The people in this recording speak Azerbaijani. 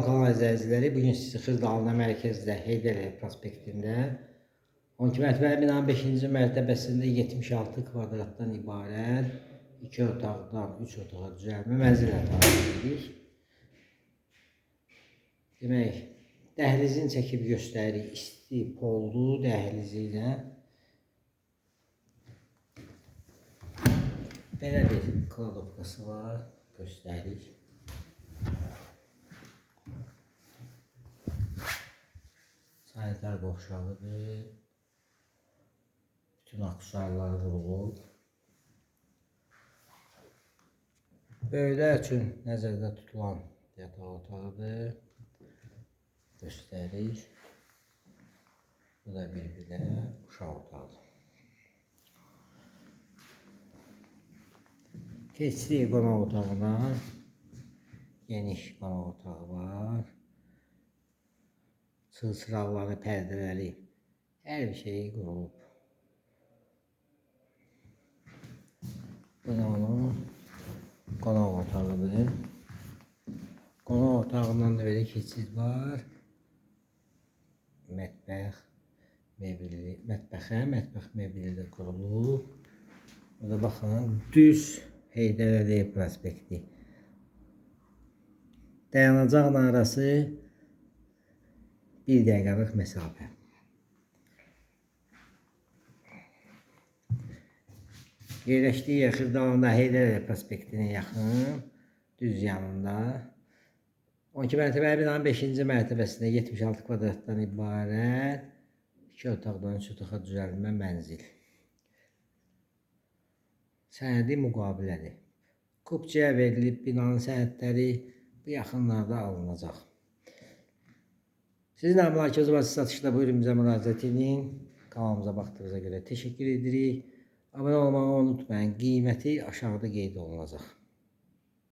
kanal izləyiciləri, bugün sizi Xırdalına mərkəzdə Heydər prospektində 12 mərtəbəli binanın 5-ci mərtəbəsində 76 kvadratdan ibarət 2 otaqdan 3 otağa düzəlmə mənzillə tarif edirik. Demək, dəhlizin çəkib göstəririk, isti, pollu dəhlizi ilə belə bir kladovkası var, göstəririk. Sanitar qovşağıdır. Bütün aksesuarları vurulub. Böyüklər üçün nəzərdə tutulan yataq otağıdır. Göstəririk. Bu da bir-birə uşaq otağıdır. Keçdik qonaq otağına. Geniş qonaq otağı var. Çılçıraqları, pərdələri, hər bir şeyi qurulub. Bu da onun qonaq otağıdır. Qonaq otağından da belə keçid var. Mətbəx mebeli də qurulub. Burada baxın, düz Heydər Əliyev prospekti. Dayanacaqla arası 1 dəqiqəlik məsafə. Yerləşdiyi yer Xırdalında Heydər Əliyev prospektinə yaxın, düz yanında. 12 mərtəbəli binanın 5-ci mərtəbəsində 76 kvadratdan ibarət 2 otaqdan 3 otağa düzəlmə mənzil. Sənədi müqavilədir. Kupçaya verilib binanın sənədləri bu yaxınlarda alınacaq. Sizin əmlakınız varsa satışda buyurun bizə müraciət edin. Kanalımıza baxdığınıza görə təşəkkür edirik. Abunə olmağı unutmayın. Qiyməti aşağıda qeyd olunacaq.